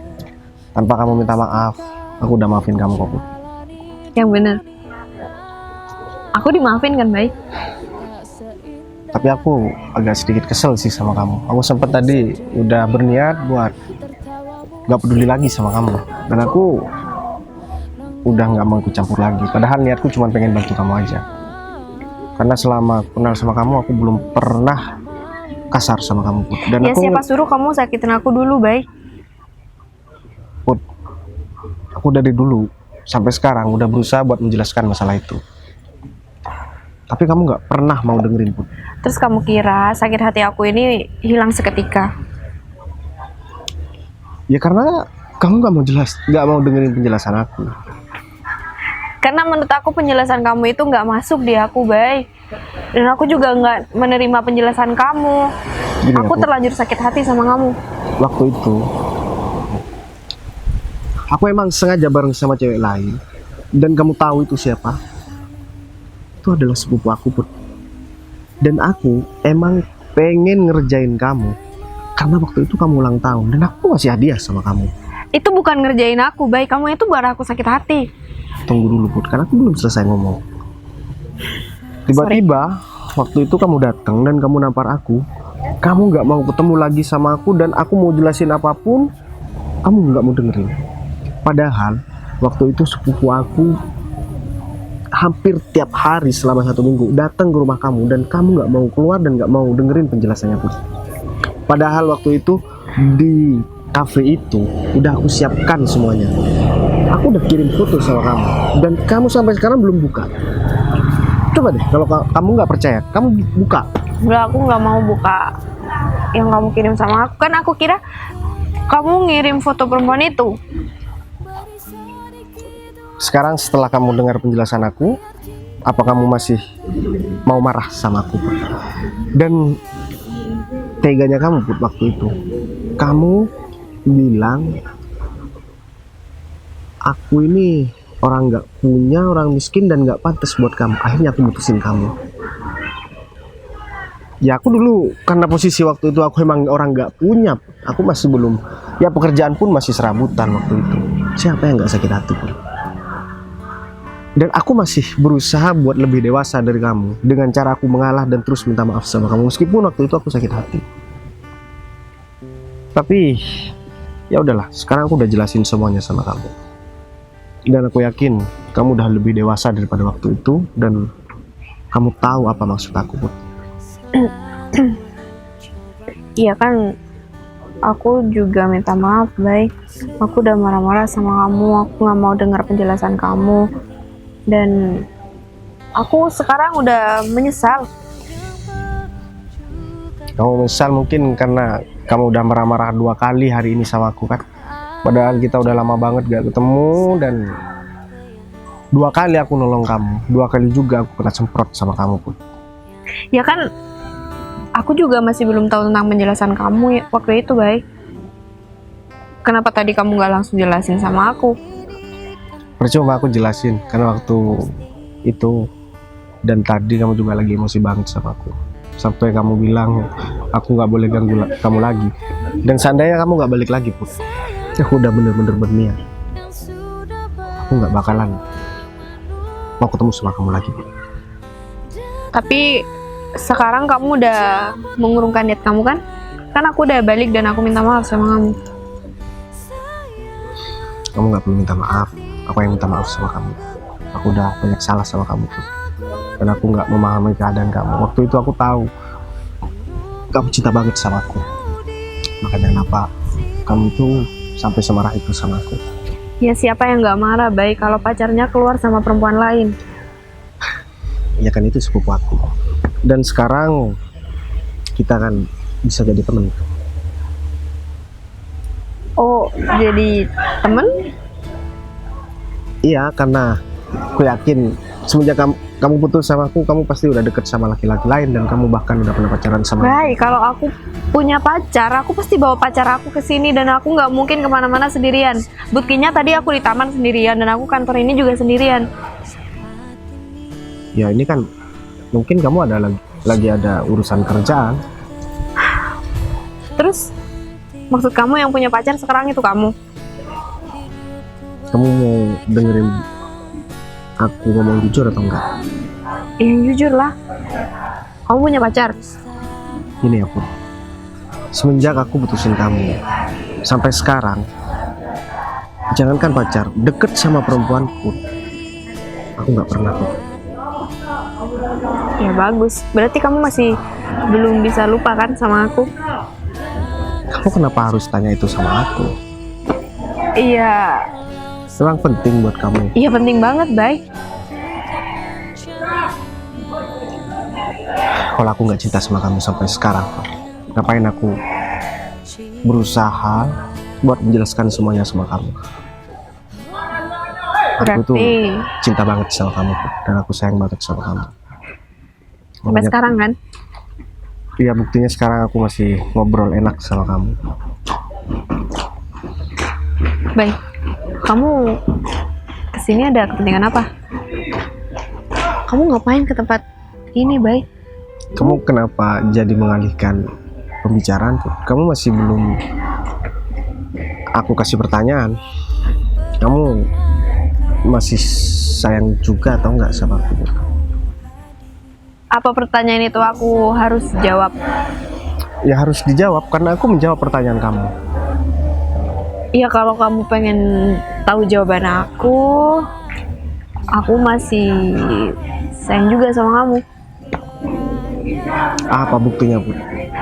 Tanpa kamu minta maaf, aku udah maafin kamu kok.
Yang bener. Aku dimaafin kan, baik?
Tapi aku agak sedikit kesel sih sama kamu. Aku sempet tadi udah berniat buat gak peduli lagi sama kamu. Dan aku udah gak mau ikut campur lagi. Padahal niatku cuma pengen bantu kamu aja. Karena selama kenal sama kamu, aku belum pernah kasar sama kamu, Put. Dan
Ya
aku,
siapa suruh kamu sakitin aku dulu, baik?
Put, aku dari dulu sampai sekarang udah berusaha buat menjelaskan masalah itu. Tapi kamu gak pernah mau dengerin, Put.
Terus kamu kira sakit hati aku ini hilang seketika?
Ya karena kamu gak mau dengerin penjelasan aku.
Karena menurut aku penjelasan kamu itu nggak masuk di aku, baik. Dan aku juga nggak menerima penjelasan kamu.
Gini,
Aku
Put.
terlanjur sakit hati sama kamu.
Waktu itu aku emang sengaja bareng sama cewek lain. Dan kamu tahu itu siapa? Itu adalah sepupu aku, Put. Dan aku emang pengen ngerjain kamu karena waktu itu kamu ulang tahun dan aku ngasih hadiah sama kamu.
Itu bukan ngerjain aku, baik. Kamu itu buat aku sakit hati.
Tunggu dulu, Put, karena aku belum selesai ngomong. Tiba-tiba waktu itu kamu datang dan kamu nampar aku. Kamu nggak mau ketemu lagi sama aku dan aku mau jelasin apapun, kamu nggak mau dengerin. Padahal waktu itu sepupu aku hampir tiap hari selama 1 minggu datang ke rumah kamu dan kamu nggak mau keluar dan nggak mau dengerin penjelasannya, Put. Padahal waktu itu di cafe itu udah aku siapkan semuanya. Aku udah kirim foto sama kamu dan kamu sampai sekarang belum buka. Coba deh, kalau kamu nggak percaya, kamu buka.
Udah, aku nggak mau buka yang kamu kirim sama aku. Kan aku kira kamu ngirim foto perempuan itu.
Sekarang setelah kamu dengar penjelasan aku, apa kamu masih mau marah sama aku, Put? Dan teganya kamu, Put, waktu itu kamu bilang aku ini orang nggak punya, orang miskin dan nggak pantas buat kamu. Akhirnya aku mutusin kamu. Ya aku dulu karena posisi waktu itu aku emang orang nggak punya, aku masih belum, ya pekerjaan pun masih serabutan waktu itu. Siapa yang nggak sakit hati, Put? Dan aku masih berusaha buat lebih dewasa dari kamu dengan cara aku mengalah dan terus minta maaf sama kamu meskipun waktu itu aku sakit hati. Tapi ya udahlah, sekarang aku udah jelasin semuanya sama kamu. Dan aku yakin kamu udah lebih dewasa daripada waktu itu dan kamu tahu apa maksud aku, Put.
Iya kan, aku juga minta maaf, baik. Aku udah marah-marah sama kamu. Aku nggak mau dengar penjelasan kamu. Dan aku sekarang udah menyesal.
Kamu menyesal mungkin karena kamu udah marah-marah 2 kali hari ini sama aku, kan? Padahal kita udah lama banget gak ketemu dan 2 kali aku nolong kamu, 2 kali juga aku kena semprot sama kamu, Put.
Ya kan, aku juga masih belum tahu tentang penjelasan kamu waktu itu, baik. Kenapa tadi kamu nggak langsung jelasin sama aku?
Percuma aku jelasin karena waktu itu dan tadi kamu juga lagi emosi banget sama aku. Sampai kamu bilang aku nggak boleh ganggu kamu lagi. Dan seandainya kamu nggak balik lagi, Put, aku udah bener-bener berniat. Aku nggak bakalan mau ketemu sama kamu lagi, Put.
Tapi sekarang kamu udah mengurungkan niat kamu, kan? Kan aku udah balik dan aku minta maaf sama kamu.
Kamu nggak perlu minta maaf. Aku yang minta maaf sama kamu. Aku udah banyak salah sama kamu, Put. Dan aku nggak memahami keadaan kamu. Waktu itu aku tahu kamu cinta banget sama aku. Makanya kenapa kamu tuh sampai semarah itu sama aku.
Ya siapa yang nggak marah, baik, kalau pacarnya keluar sama perempuan lain.
Ya kan itu sepupu aku. Dan sekarang kita kan bisa jadi temen.
Oh, jadi temen?
Iya, karena Aku yakin semenjak kamu putus sama aku, kamu pasti udah deket sama laki-laki lain dan kamu bahkan udah pernah pacaran sama
Baik, kalau aku punya pacar, aku pasti bawa pacar aku ke sini dan aku nggak mungkin kemana-mana sendirian. Buktinya tadi aku di taman sendirian dan aku kantor ini juga sendirian.
Ya ini kan mungkin kamu ada lagi ada urusan kerjaan.
Terus, maksud kamu yang punya pacar sekarang itu kamu?
Kamu mau dengerin aku ngomong jujur atau enggak?
Yang jujur lah. Kamu punya pacar?
Ini ya Put, semenjak aku putusin kamu sampai sekarang, jangankan pacar, deket sama perempuan pun aku nggak pernah Put.
Ya bagus, berarti kamu masih belum bisa lupa kan sama aku?
Kamu kenapa harus tanya itu sama aku?
Iya,
Memang penting buat kamu.
iya penting banget, Bay.
Kalau aku nggak cinta sama kamu sampai sekarang, ngapain aku berusaha buat menjelaskan semuanya sama kamu? Aku tuh
Berarti
cinta banget sama kamu dan aku sayang banget sama kamu.
sampai
Makanya-
sekarang kan?
Iya, buktinya sekarang aku masih ngobrol enak sama kamu.
Bay, kamu kesini ada kepentingan apa? Kamu ngapain ke tempat ini, Bay?
Kamu kenapa jadi mengalihkan pembicaraan? Kamu masih belum aku kasih pertanyaan. Kamu masih sayang juga atau enggak sama aku?
Apa pertanyaan itu aku harus jawab?
Ya harus dijawab karena aku menjawab pertanyaan kamu.
Iya, kalau kamu pengen tahu jawaban aku masih sayang juga sama kamu.
Apa buktinya, Bu?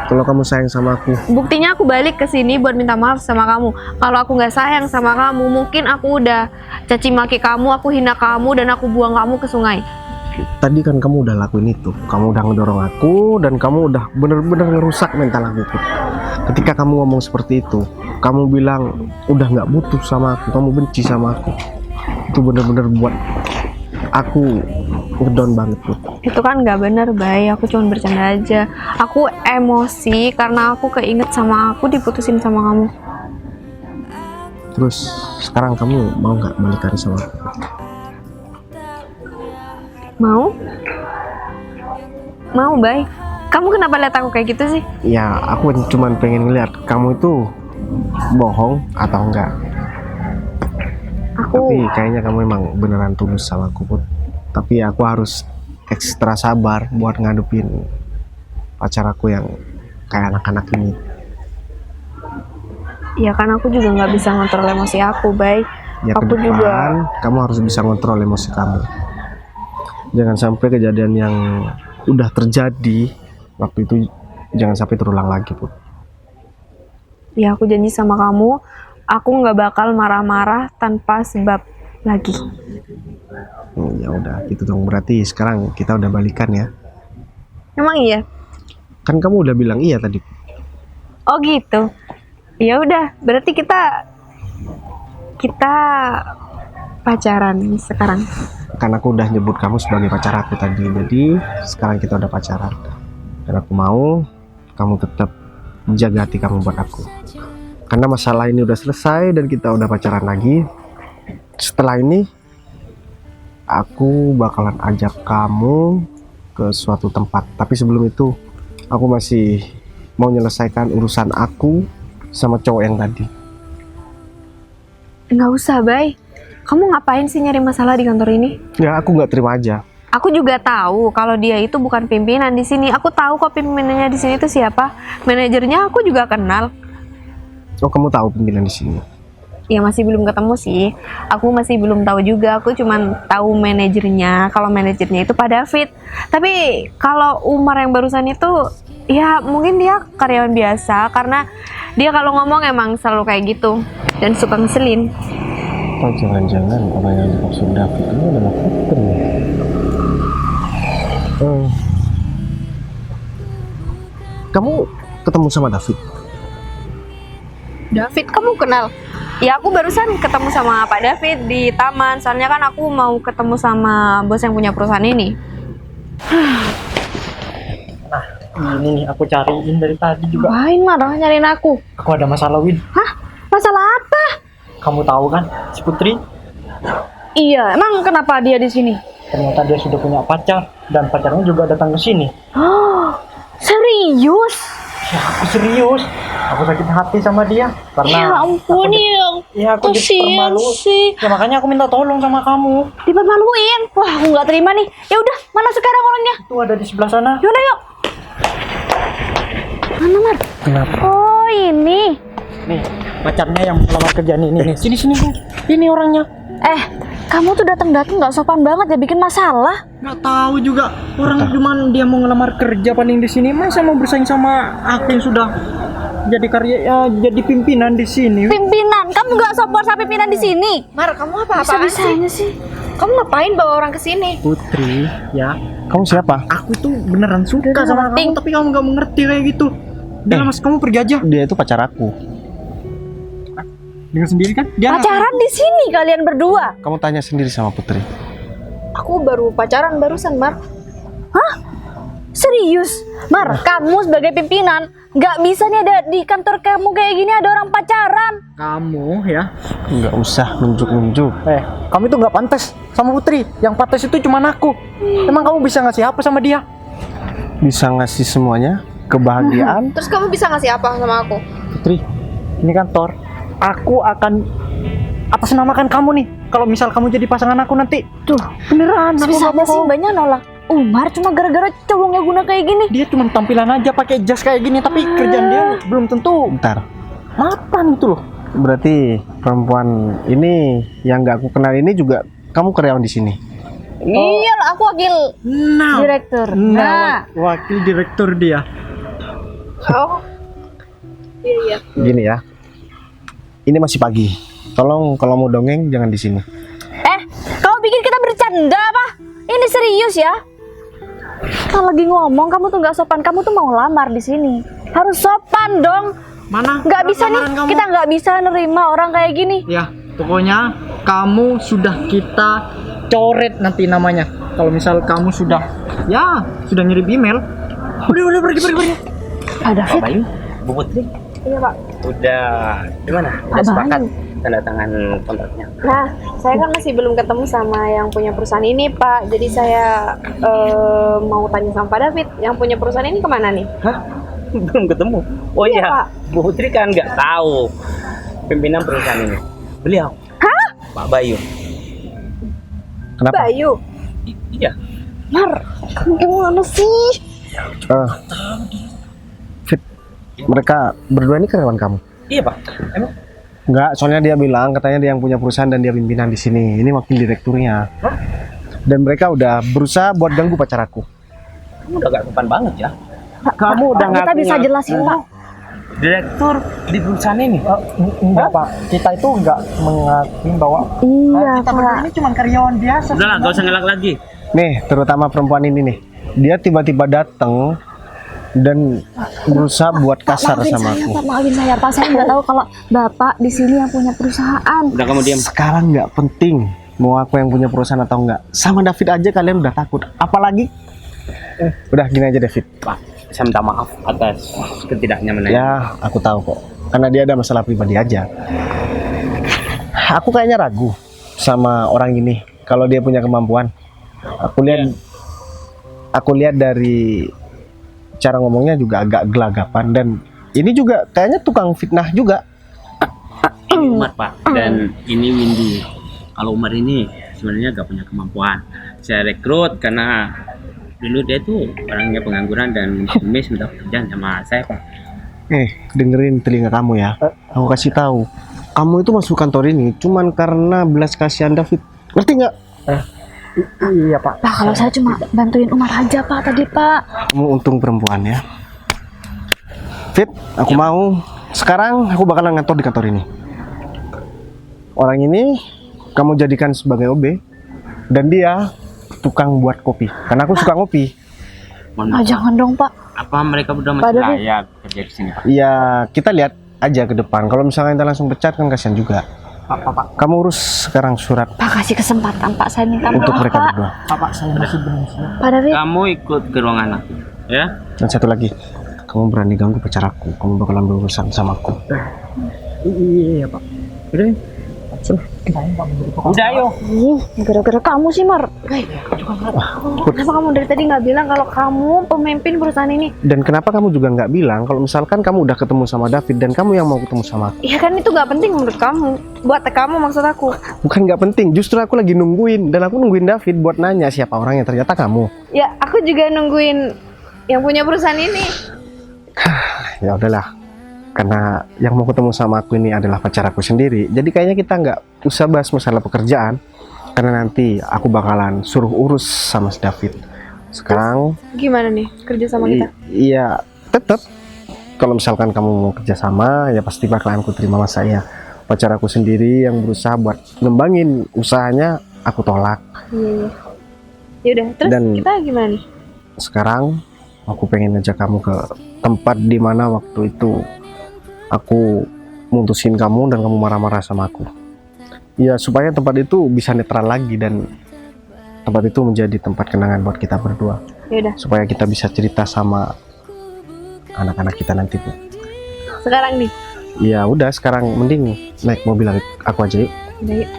Kalau kamu sayang sama aku,
Buktinya aku balik ke sini buat minta maaf sama kamu. Kalau aku nggak sayang sama kamu, mungkin aku udah caci maki kamu, aku hina kamu, dan aku buang kamu ke sungai.
tadi kan kamu udah lakuin itu. Kamu udah ngedorong aku dan kamu udah bener-bener ngerusak mental aku, Bu. Ketika kamu ngomong seperti itu, kamu bilang udah nggak butuh sama aku, kamu benci sama aku. Itu bener-bener buat aku ngedown banget, Bu.
Itu kan nggak bener, Bay. Aku cuma bercanda aja. Aku emosi karena aku keinget sama aku diputusin sama kamu.
Terus sekarang kamu mau nggak balikan sama aku?
Mau? Mau, Bay. Kamu kenapa lihat aku kayak gitu sih?
Ya, aku cuman pengen ngeliat kamu itu bohong atau enggak.
Aku
Tapi kayaknya kamu emang beneran tulus sama aku, Put. Tapi aku harus ekstra sabar buat ngadepin pacar aku yang kayak anak-anak ini.
ya kan aku juga nggak bisa ngontrol emosi aku, Bay.
Ya
Aku
ke depan,
juga.
kamu harus bisa ngontrol emosi kamu. Jangan sampai kejadian yang udah terjadi waktu itu jangan sampai terulang lagi, Put.
Ya aku janji sama kamu, aku nggak bakal marah-marah tanpa sebab lagi.
Ya udah gitu dong. Berarti sekarang kita udah balikan ya.
Emang iya?
Kan kamu udah bilang iya tadi.
Oh gitu. Ya udah, berarti kita pacaran sekarang.
Kan aku udah nyebut kamu sebagai pacar aku tadi. Jadi sekarang kita udah pacaran. Dan aku mau kamu tetap jaga hati kamu buat aku. Karena masalah ini udah selesai dan kita udah pacaran lagi. Setelah ini aku bakalan ajak kamu ke suatu tempat. Tapi sebelum itu aku masih mau menyelesaikan urusan aku sama cowok yang tadi.
Nggak usah, Bay. Kamu ngapain sih nyari masalah di kantor ini?
Ya aku nggak terima aja.
Aku juga tahu kalau dia itu bukan pimpinan di sini. Aku tahu kok pimpinannya di sini itu siapa. Manajernya aku juga kenal.
Oh, kamu tahu pimpinan di sini?
Ya masih belum ketemu sih. Aku masih belum tahu juga. Aku cuman tahu manajernya. Kalau manajernya itu Pak David. Tapi kalau Umar yang barusan itu, ya mungkin dia karyawan biasa. Karena dia kalau ngomong emang selalu kayak gitu dan suka ngeselin.
Oh, jangan-jangan orang yang dimaksud David ini adalah Putri. Kamu ketemu sama David?
David, kamu kenal? Ya aku barusan ketemu sama Pak David di taman. Soalnya kan aku mau ketemu sama bos yang punya perusahaan ini.
Ini nih aku cariin dari tadi juga.
Ngapain marah nyariin aku?
Aku ada masalah, Win.
Hah? Masalah apa?
Kamu tahu kan si Putri?
Iya, emang kenapa dia di sini?
Ternyata dia sudah punya pacar dan pacarnya juga datang ke sini.
Oh, serius?
Ya, aku serius. Aku sakit hati sama dia karena
Ya ampun,
aku
kasihan
dipermalu.
sih.
Ya makanya aku minta tolong sama kamu.
Dipermaluin. Wah, aku nggak terima nih. Ya udah, mana sekarang orangnya?
Itu ada di sebelah sana.
Yaudah yuk. Mana Mar?
Kenapa?
Oh ini.
Nih, pacarnya yang melamar kerja nih. Sini sini. Ini orangnya.
Kamu tuh datang-datang nggak sopan banget ya, bikin masalah.
Nggak tahu juga orang cuman dia mau ngelamar kerja paling di sini, masa mau bersaing sama aku yang sudah jadi pimpinan di sini.
Pimpinan, kamu nggak sopan sama pimpinan di sini. Mar, kamu apa-apaan sih? Kamu ngapain bawa orang ke sini?
Putri, ya.
Kamu siapa?
Aku itu beneran suka
Udah,
sama
penting.
kamu, tapi kamu nggak mengerti kayak gitu. Udah mas, kamu pergi aja.
Dia itu pacar aku.
Dengar sendiri kan? Dia
Pacaran di sini kalian berdua.
Kamu tanya sendiri sama Putri.
Aku baru pacaran barusan, Mar. Hah? Serius? Mar, kamu sebagai pimpinan nggak bisa nih ada di kantor kamu kayak gini ada orang pacaran.
kamu ya.
Nggak usah nunjuk-nunjuk.
Kamu itu nggak pantas sama Putri. Yang pantas itu cuma aku. Emang kamu bisa ngasih apa sama dia?
Bisa ngasih semuanya, kebahagiaan.
Terus kamu bisa ngasih apa sama aku?
Putri, ini kantor. Aku akan atasnamakan kamu nih. Kalau misal kamu jadi pasangan aku nanti.
Tuh,
Beneran, aku nggak
bisa sih
bohong.
banyak nolak. Umar cuma gara-gara cowok nggak guna kayak gini.
Dia cuma tampilan aja pakai jas kayak gini, tapi kerjaan dia belum tentu
Bentar.
mapan itu loh.
Berarti perempuan ini yang nggak aku kenal ini juga kamu karyawan di sini.
Iya lah, aku wakil
Nah,
direktur.
wakil direktur dia.
Oh. Iya.
Gini ya. Ini masih pagi. Tolong kalau mau dongeng jangan di sini.
Kamu pikir kita bercanda apa? Ini serius ya? Kalau lagi ngomong kamu tuh nggak sopan. Kamu tuh mau lamar di sini. Harus sopan dong.
Mana?
Nggak bisa nih.
lamaran kamu?
Kita nggak bisa nerima orang kayak gini.
Ya, pokoknya kamu sudah kita coret nanti namanya. Kalau misal kamu sudah ngirim email, udah pergi.
Ada
Pak Bayu, Bu Putri,
Iya Pak.
udah gimana? Udah
Apaan?
sepakat tanda tangan kontraknya?
Nah, saya kan masih belum ketemu sama yang punya perusahaan ini Pak. Jadi saya mau tanya sama Pak David, yang punya perusahaan ini kemana nih?
Hah? Belum ketemu? Oh
Iya,
iya,
Pak.
Bu Putri kan nggak tahu pimpinan perusahaan ini. Beliau.
Hah?
Pak Bayu.
Kenapa?
Bayu.
Iya.
Mar, kamu gimana sih?
Fit, mereka berdua ini karyawan kamu?
Iya Pak. Emang?
Enggak, soalnya dia bilang katanya dia yang punya perusahaan dan dia pimpinan di sini. Ini wakil direkturnya.
Hah?
Dan mereka udah berusaha buat ganggu pacar aku.
Kamu udah gak sopan banget ya.
Kamu udah
Kita bisa jelasin Pak.
Direktur di perusahaan ini.
Enggak Pak, kita itu enggak mengakuin bahwa
Iya
kita berdua ini cuma karyawan biasa.
Udahlah, gak usah ngelak lagi.
Nih, terutama perempuan ini nih. Dia tiba-tiba datang dan berusaha buat kasar sama aku.
Maafin saya Pak. Saya nggak tahu kalau Bapak di sini yang punya perusahaan.
Udah kamu diam.
Sekarang nggak penting mau aku yang punya perusahaan atau enggak. Sama David aja kalian udah takut. Apalagi udah gini aja David.
Pak, saya minta maaf atas ketidaknyamanan.
Ya, aku tahu kok. Karena dia ada masalah pribadi aja. Aku kayaknya ragu sama orang ini kalau dia punya kemampuan. Aku lihat dari cara ngomongnya juga agak gelagapan dan ini juga kayaknya tukang fitnah juga.
Ini Umar Pak, dan ini Windy. Kalau Umar ini sebenarnya gak punya kemampuan. Saya rekrut karena dulu dia tuh orangnya pengangguran dan Miss minta pekerjaan sama saya Pak.
Dengerin telinga kamu ya. Aku kasih tahu. Kamu itu masuk kantor ini cuman karena belas kasihan David. Ngerti nggak?
Iya Pak.
Pak, kalau saya cuma bantuin Umar aja Pak tadi Pak.
Kamu untung perempuan ya. Fit, aku mau. Sekarang aku bakalan ngantor di kantor ini. Orang ini kamu jadikan sebagai OB dan dia tukang buat kopi. Karena aku suka ngopi.
Mohon maaf, Pak.
Jangan dong Pak.
Apa mereka berdua
Pak
masih
David.
layak kerja di sini Pak?
Ya kita lihat aja ke depan. Kalau misalnya kita langsung pecat kan kasihan juga.
Pak.
Kamu urus sekarang surat
Pak, kasih kesempatan Pak, saya minta
untuk
maaf
mereka
Pak.
berdua.
Pak, saya masih belum siap.
Pak David,
Kamu ikut ke ruangan aku, ya?
Dan satu lagi, kamu berani ganggu pacar aku, kamu bakalan berurusan sama aku.
Iya, Pak. Udah. Saya nggak memberi pokok.
Udah, ayo.
gara-gara kamu sih Mar. Kenapa kamu dari tadi nggak bilang kalau kamu pemimpin perusahaan ini?
Dan kenapa kamu juga nggak bilang kalau misalkan kamu udah ketemu sama David dan kamu yang mau ketemu sama aku?
Ya kan itu nggak penting menurut kamu. Buat kamu maksud aku.
Bukan nggak penting, justru aku lagi nungguin dan aku nungguin David buat nanya siapa orangnya, ternyata kamu.
Ya aku juga nungguin yang punya perusahaan ini.
Ya udahlah, karena yang mau ketemu sama aku ini adalah pacar aku sendiri, jadi kayaknya kita nggak usah bahas masalah pekerjaan, karena nanti aku bakalan suruh urus sama si David. Sekarang
Gimana nih kerja sama kita?
iya, tetap kalau misalkan kamu mau kerja sama ya pasti bakalan aku terima. Masa ya pacar aku sendiri yang berusaha buat ngembangin usahanya aku tolak.
Iya. Ya udah, terus
Dan-
kita gimana nih?
Sekarang aku pengen ngajak kamu ke tempat di mana waktu itu aku mutusin kamu dan kamu marah-marah sama aku. Ya supaya tempat itu bisa netral lagi dan tempat itu menjadi tempat kenangan buat kita berdua.
Ya udah,
Supaya kita bisa cerita sama anak-anak kita nanti, Bu.
sekarang nih.
Ya udah, sekarang mending naik mobil aku aja yuk.
Udah, yuk.